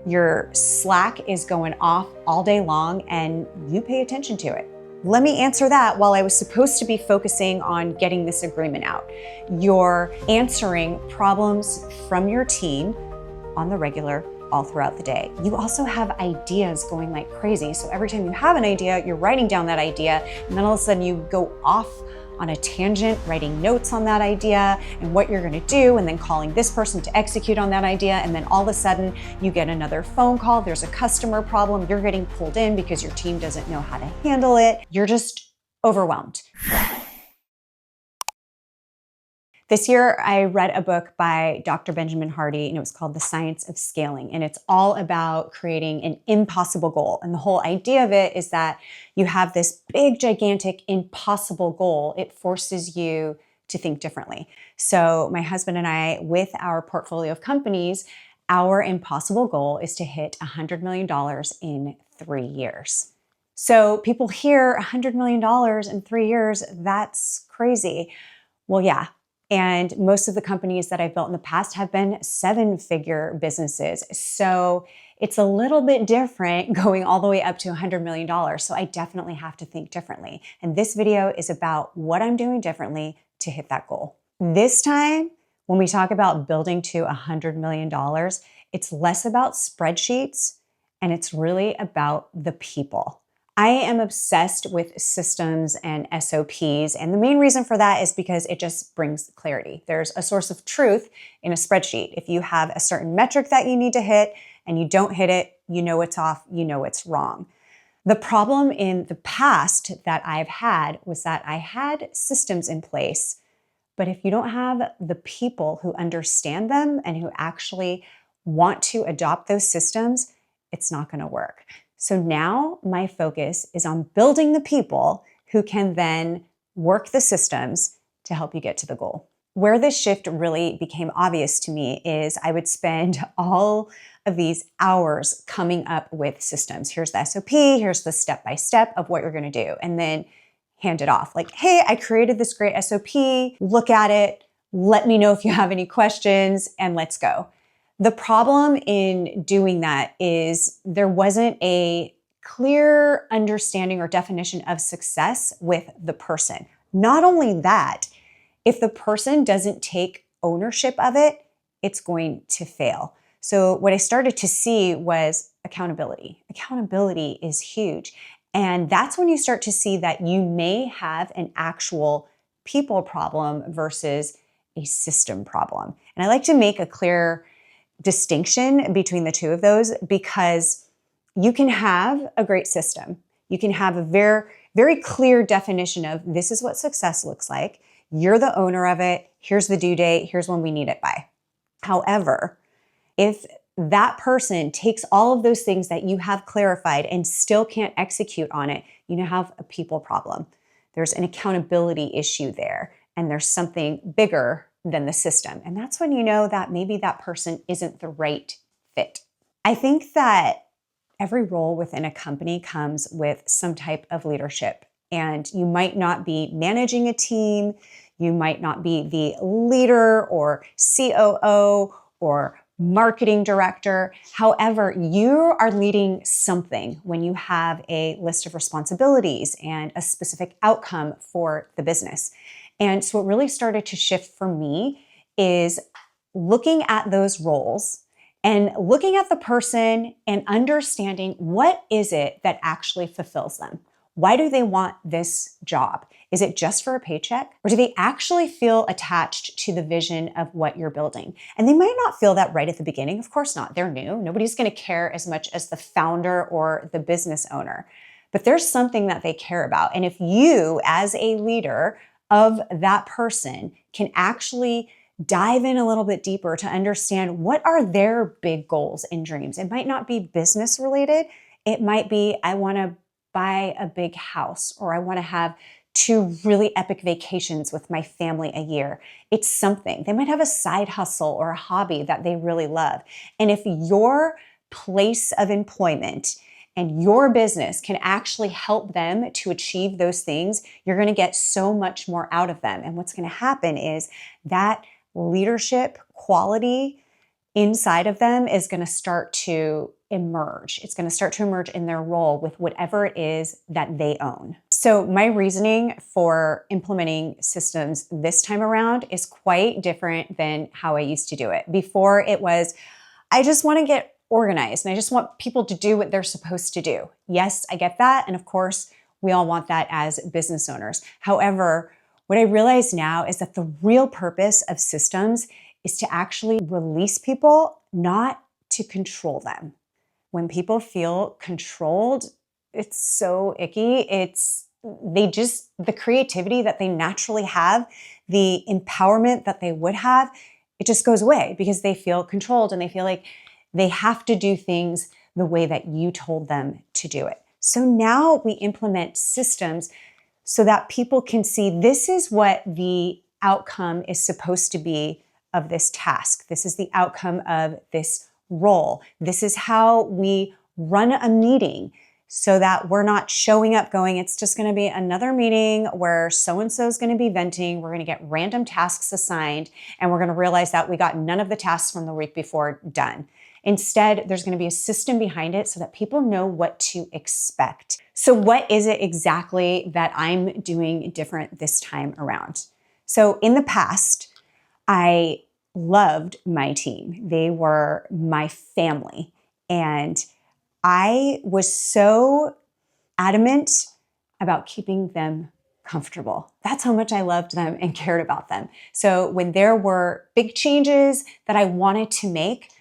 Your Slack is going off all day long and you pay attention to it. Let me answer that while I was supposed to be focusing on getting this agreement out. You're answering problems from your team on the regular all throughout the day. You also have ideas going like crazy. So every time you have an idea, you're writing down that idea, and then all of a sudden you go off on a tangent, writing notes on that idea and what you're gonna do, and then calling this person to execute on that idea. And then all of a sudden you get another phone call, there's a customer problem, you're getting pulled in because your team doesn't know how to handle it. You're just overwhelmed. This year, I read a book by Dr. Benjamin Hardy, and it was called The Science of Scaling. And it's all about creating an impossible goal. And the whole idea of it is that you have this big, gigantic, impossible goal. It forces you to think differently. So my husband and I, with our portfolio of companies, our impossible goal is to hit $100 million in 3 years. So people hear $100 million in 3 years, that's crazy. Well, yeah. And most of the companies that I've built in the past have been 7-figure businesses. So it's a little bit different going all the way up to $100 million. So I definitely have to think differently. And this video is about what I'm doing differently to hit that goal. This time, when we talk about building to $100 million, it's less about spreadsheets and it's really about the people. I am obsessed with systems and SOPs, and the main reason for that is because it just brings clarity. There's a source of truth in a spreadsheet. If you have a certain metric that you need to hit and you don't hit it, you know it's off, you know it's wrong. The problem in the past that I've had was that I had systems in place, but if you don't have the people who understand them and who actually want to adopt those systems, it's not going to work. So now my focus is on building the people who can then work the systems to help you get to the goal. Where this shift really became obvious to me is I would spend all of these hours coming up with systems. Here's the SOP, here's the step-by-step of what you're gonna do, and then hand it off. Like, hey, I created this great SOP, look at it, let me know if you have any questions, and let's go. The problem in doing that is there wasn't a clear understanding or definition of success with the person. Not only that, if the person doesn't take ownership of it, it's going to fail. So what I started to see was accountability. Accountability is huge. And that's when you start to see that you may have an actual people problem versus a system problem. And I like to make a clear distinction between the two of those because you can have a great system. You can have a very, very clear definition of this is what success looks like. You're the owner of it. Here's the due date. Here's when we need it by. However, if that person takes all of those things that you have clarified and still can't execute on it, you now have a people problem. There's an accountability issue there, and there's something bigger than the system. And that's when you know that maybe that person isn't the right fit. I think that every role within a company comes with some type of leadership. And you might not be managing a team, you might not be the leader or COO or marketing director. However, you are leading something when you have a list of responsibilities and a specific outcome for the business. And so what really started to shift for me is looking at those roles and looking at the person and understanding what is it that actually fulfills them. Why do they want this job? Is it just for a paycheck? Or do they actually feel attached to the vision of what you're building? And they might not feel that right at the beginning. Of course not. They're new. Nobody's going to care as much as the founder or the business owner. But there's something that they care about. And if you, as a leader of that person, can actually dive in a little bit deeper to understand what are their big goals and dreams. It might not be business related. It might be, I want to buy a big house, or I want to have 2 really epic vacations with my family a year. It's something. They might have a side hustle or a hobby that they really love. And if your place of employment and your business can actually help them to achieve those things, you're going to get so much more out of them. And what's going to happen is that leadership quality inside of them is going to start to emerge. It's going to start to emerge in their role with whatever it is that they own. So my reasoning for implementing systems this time around is quite different than how I used to do it. Before it was, I just want to get organized and I just want people to do what they're supposed to do. Yes, I get that. And of course, we all want that as business owners. However, what I realize now is that the real purpose of systems is to actually release people, not to control them. When people feel controlled, it's so icky. The creativity that they naturally have, the empowerment that they would have, it just goes away because they feel controlled and they feel like they have to do things the way that you told them to do it. So now we implement systems so that people can see this is what the outcome is supposed to be of this task. This is the outcome of this role. This is how we run a meeting so that we're not showing up going, it's just going to be another meeting where so-and-so is going to be venting. We're going to get random tasks assigned and we're going to realize that we got none of the tasks from the week before done. Instead, there's going to be a system behind it so that people know what to expect. So what is it exactly that I'm doing different this time around? So in the past, I loved my team. They were my family. And I was so adamant about keeping them comfortable. That's how much I loved them and cared about them. So when there were big changes that I wanted to make,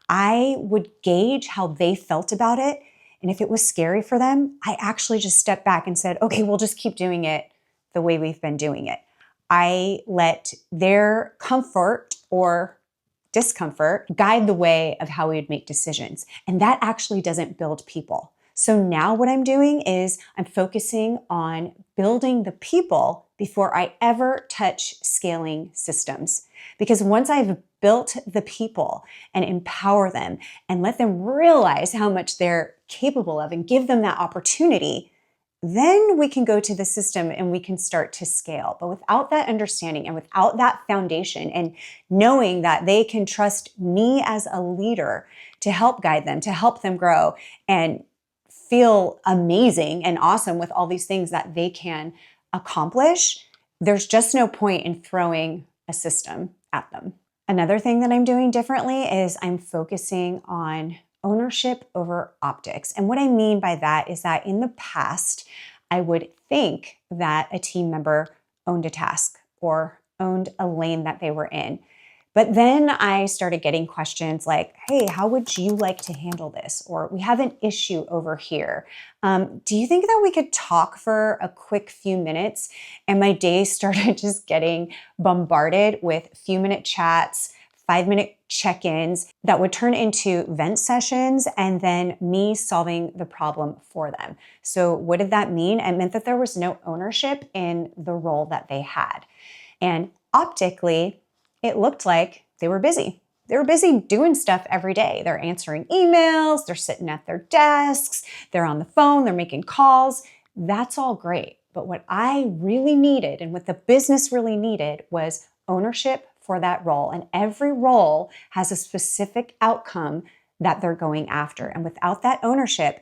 I would gauge how they felt about it. And if it was scary for them, I actually just stepped back and said, okay, we'll just keep doing it the way we've been doing it. I let their comfort or discomfort guide the way of how we would make decisions. And that actually doesn't build people. So now what I'm doing is I'm focusing on building the people before I ever touch scaling systems. Because once I've built the people and empower them and let them realize how much they're capable of and give them that opportunity, then we can go to the system and we can start to scale. But without that understanding and without that foundation and knowing that they can trust me as a leader to help guide them, to help them grow and feel amazing and awesome with all these things that they can accomplish, there's just no point in throwing a system at them. Another thing that I'm doing differently is I'm focusing on ownership over optics. And what I mean by that is that in the past, I would think that a team member owned a task or owned a lane that they were in. But then I started getting questions like, hey, how would you like to handle this? Or we have an issue over here. Do you think that we could talk for a quick few minutes? And my days started just getting bombarded with few-minute chats, 5-minute check-ins that would turn into vent sessions and then me solving the problem for them. So what did that mean? It meant that there was no ownership in the role that they had. And optically, it looked like they were busy. They were busy doing stuff every day. They're answering emails, they're sitting at their desks, they're on the phone, they're making calls. That's all great. But what I really needed and what the business really needed was ownership for that role. And every role has a specific outcome that they're going after. And without that ownership,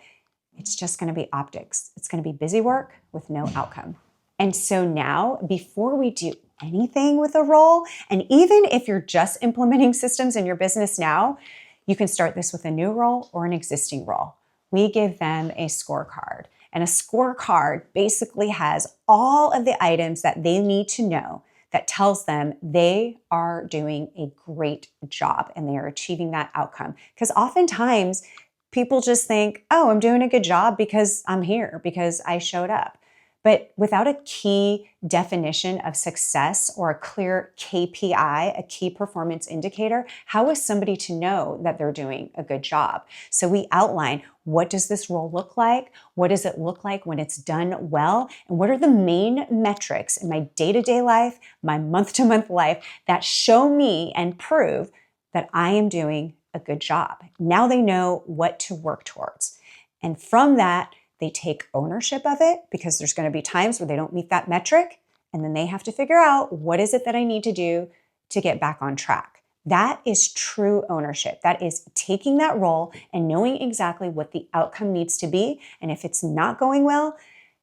it's just going to be optics. It's going to be busy work with no outcome. And so now, before we do anything with a role, and even if you're just implementing systems in your business now, you can start this with a new role or an existing role. We give them a scorecard. And a scorecard basically has all of the items that they need to know that tells them they are doing a great job and they are achieving that outcome. Because oftentimes people just think, oh, I'm doing a good job because I'm here, because I showed up. But without a key definition of success or a clear KPI, a key performance indicator, how is somebody to know that they're doing a good job? So we outline, what does this role look like? What does it look like when it's done well? And what are the main metrics in my day-to-day life, my month-to-month life that show me and prove that I am doing a good job? Now they know what to work towards. And from that, they take ownership of it, because there's going to be times where they don't meet that metric, and then they have to figure out, what is it that I need to do to get back on track? That is true ownership. That is taking that role and knowing exactly what the outcome needs to be. And if it's not going well,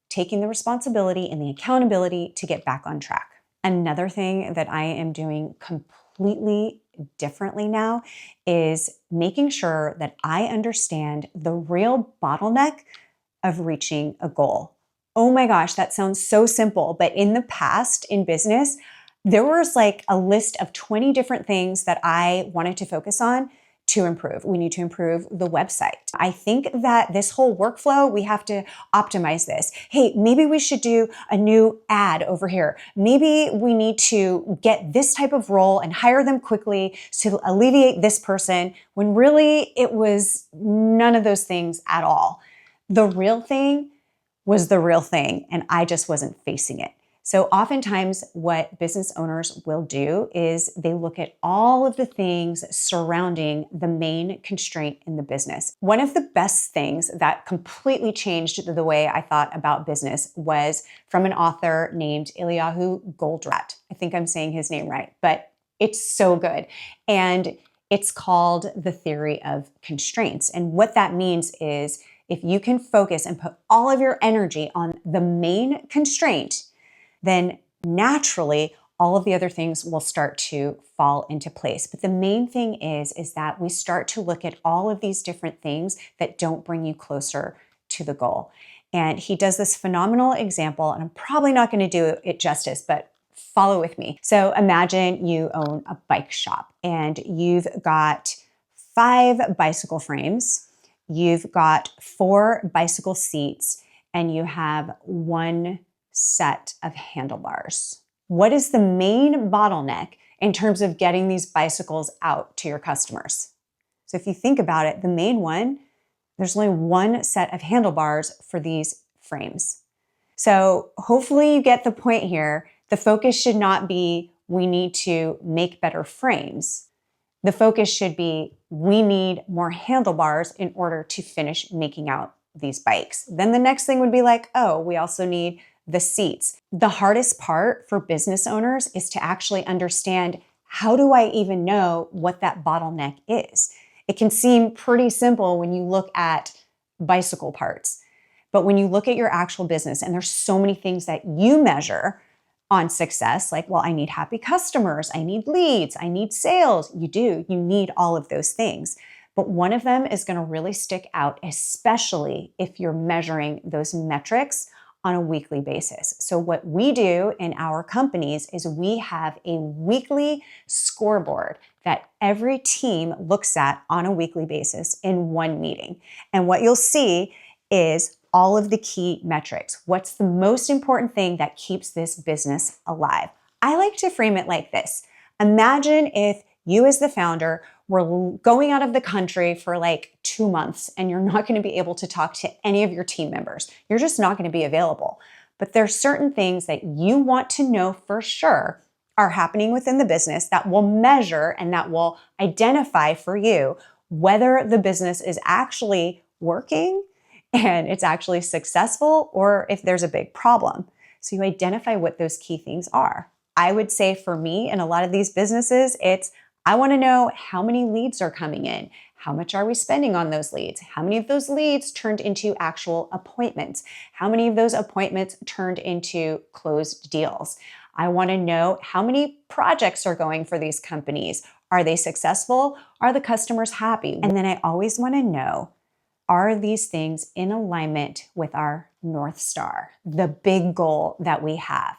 taking the responsibility and the accountability to get back on track. Another thing that I am doing completely differently now is making sure that I understand the real bottleneck of reaching a goal. Oh my gosh, that sounds so simple. But in the past in business, there was like a list of 20 different things that I wanted to focus on to improve. We need to improve the website. I think that this whole workflow, we have to optimize this. Hey, maybe we should do a new ad over here. Maybe we need to get this type of role and hire them quickly to alleviate this person, when really it was none of those things at all. The real thing was the real thing, and I just wasn't facing it. So oftentimes what business owners will do is they look at all of the things surrounding the main constraint in the business. One of the best things that completely changed the way I thought about business was from an author named Eliyahu Goldratt. I think I'm saying his name right, but it's so good. And it's called the theory of constraints. And what that means is if you can focus and put all of your energy on the main constraint, then naturally all of the other things will start to fall into place. But the main thing is that we start to look at all of these different things that don't bring you closer to the goal. And he does this phenomenal example, and I'm probably not going to do it justice, but follow with me. So imagine you own a bike shop and you've got 5 bicycle frames, you've got 4 bicycle seats, and you have 1 set of handlebars. What is the main bottleneck in terms of getting these bicycles out to your customers? So if you think about it, the main one, there's only 1 set of handlebars for these frames. So hopefully you get the point here. The focus should not be we need to make better frames. The focus should be we need more handlebars in order to finish making out these bikes. Then the next thing would be like, oh, we also need the seats. The hardest part for business owners is to actually understand, how do I even know what that bottleneck is? It can seem pretty simple when you look at bicycle parts, but when you look at your actual business, and there's so many things that you measure on success, like, well, I need happy customers, I need leads, I need sales. You need all of those things. But one of them is going to really stick out, especially if you're measuring those metrics on a weekly basis. So what we do in our companies is we have a weekly scoreboard that every team looks at on a weekly basis in one meeting. And what you'll see is all of the key metrics. What's the most important thing that keeps this business alive? I like to frame it like this. Imagine if you as the founder were going out of the country for like 2 months and you're not going to be able to talk to any of your team members. You're just not going to be available. But there's certain things that you want to know for sure are happening within the business that will measure and that will identify for you whether the business is actually working and it's actually successful, or if there's a big problem. So you identify what those key things are. I would say for me, in a lot of these businesses, I want to know how many leads are coming in. How much are we spending on those leads? How many of those leads turned into actual appointments? How many of those appointments turned into closed deals? I want to know how many projects are going for these companies. Are they successful? Are the customers happy? And then I always want to know, are these things in alignment with our North Star, the big goal that we have?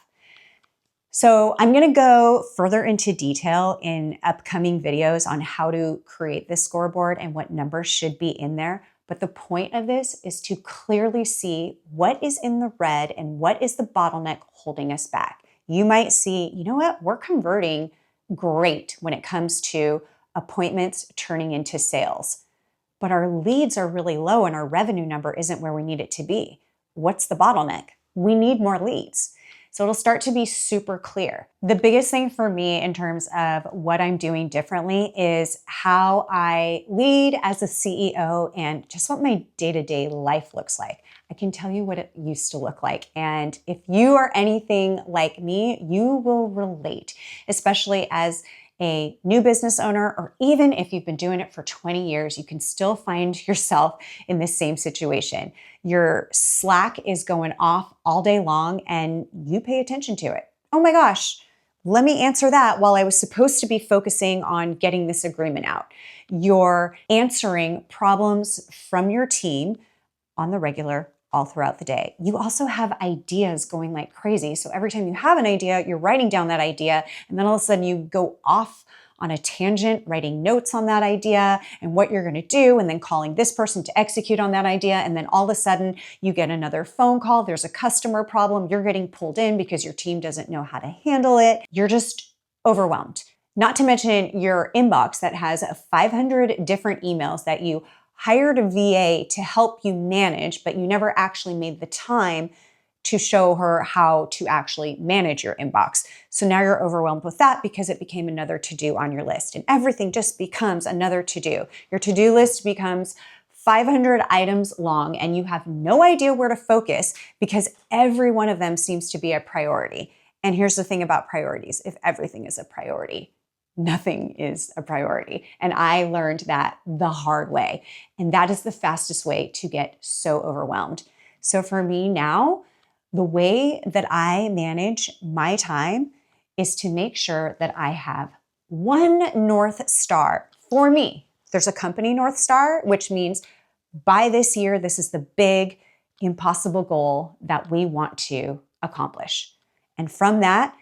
So I'm going to go further into detail in upcoming videos on how to create this scoreboard and what numbers should be in there. But the point of this is to clearly see what is in the red and what is the bottleneck holding us back. You might see, you know what, we're converting great when it comes to appointments turning into sales, but our leads are really low and our revenue number isn't where we need it to be. What's the bottleneck? We need more leads. So it'll start to be super clear. The biggest thing for me in terms of what I'm doing differently is how I lead as a CEO and just what my day-to-day life looks like. I can tell you what it used to look like. And if you are anything like me, you will relate, especially as a new business owner, or even if you've been doing it for 20 years, you can still find yourself in this same situation. Your Slack is going off all day long and you pay attention to it. Oh my gosh, let me answer that while I was supposed to be focusing on getting this agreement out. You're answering problems from your team on the regular all throughout the day. You also have ideas going like crazy. So every time you have an idea, you're writing down that idea, and then all of a sudden you go off on a tangent, writing notes on that idea and what you're going to do, and then calling this person to execute on that idea. And then all of a sudden you get another phone call. There's a customer problem. You're getting pulled in because your team doesn't know how to handle it. You're just overwhelmed. Not to mention your inbox that has 500 different emails that you hired a VA to help you manage, but you never actually made the time to show her how to actually manage your inbox. So now you're overwhelmed with that because it became another to-do on your list, and everything just becomes another to-do. Your to-do list becomes 500 items long, and you have no idea where to focus because every one of them seems to be a priority. And here's the thing about priorities: if everything is a priority, nothing is a priority. And I learned that the hard way. And that is the fastest way to get so overwhelmed. So for me now, the way that I manage my time is to make sure that I have one North Star for me. There's a company North Star, which means by this year, this is the big, impossible goal that we want to accomplish. And from that,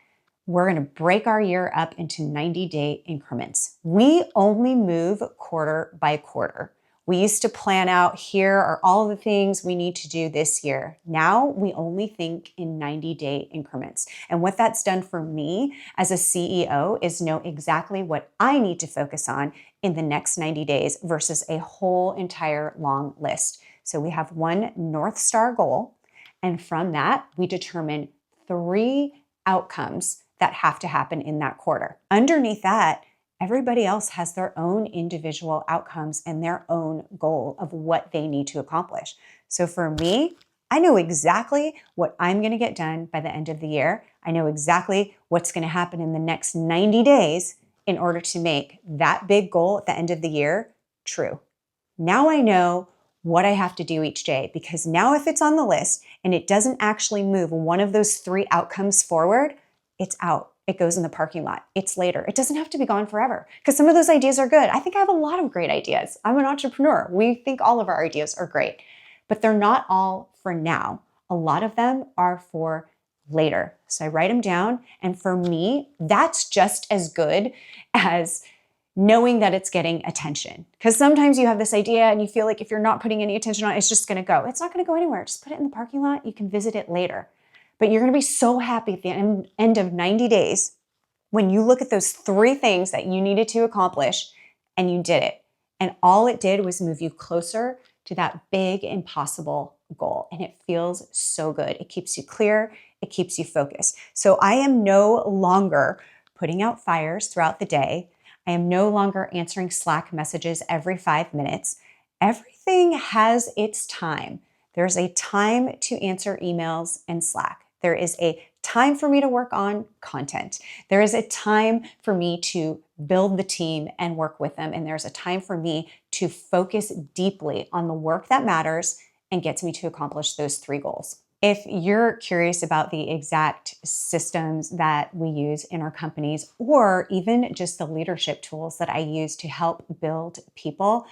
we're going to break our year up into 90-day increments. We only move quarter by quarter. We used to plan out, here are all the things we need to do this year. Now we only think in 90-day increments. And what that's done for me as a CEO is know exactly what I need to focus on in the next 90 days versus a whole entire long list. So we have one North Star goal, and from that, we determine 3 outcomes that have to happen in that quarter. Underneath that, everybody else has their own individual outcomes and their own goal of what they need to accomplish. So for me, I know exactly what I'm going to get done by the end of the year. I know exactly what's going to happen in the next 90 days in order to make that big goal at the end of the year true. Now I know what I have to do each day, because now if it's on the list and it doesn't actually move one of those 3 outcomes forward, it's out. It goes in the parking lot. It's later. It doesn't have to be gone forever, because some of those ideas are good. I think I have a lot of great ideas. I'm an entrepreneur. We think all of our ideas are great, but they're not all for now. A lot of them are for later. So I write them down. And for me, that's just as good as knowing that it's getting attention. Because sometimes you have this idea and you feel like if you're not putting any attention on it, it's just going to go. It's not going to go anywhere. Just put it in the parking lot. You can visit it later. But you're going to be so happy at the end of 90 days when you look at those 3 things that you needed to accomplish and you did it. And all it did was move you closer to that big, impossible goal. And it feels so good. It keeps you clear. It keeps you focused. So I am no longer putting out fires throughout the day. I am no longer answering Slack messages every 5 minutes. Everything has its time. There's a time to answer emails and Slack. There is a time for me to work on content. There is a time for me to build the team and work with them. And there's a time for me to focus deeply on the work that matters and gets me to accomplish those 3 goals. If you're curious about the exact systems that we use in our companies, or even just the leadership tools that I use to help build people,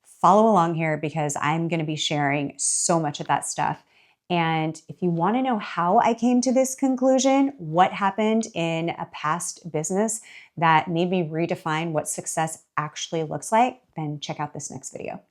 follow along here, because I'm going to be sharing so much of that stuff. And if you want to know how I came to this conclusion, what happened in a past business that made me redefine what success actually looks like, then check out this next video.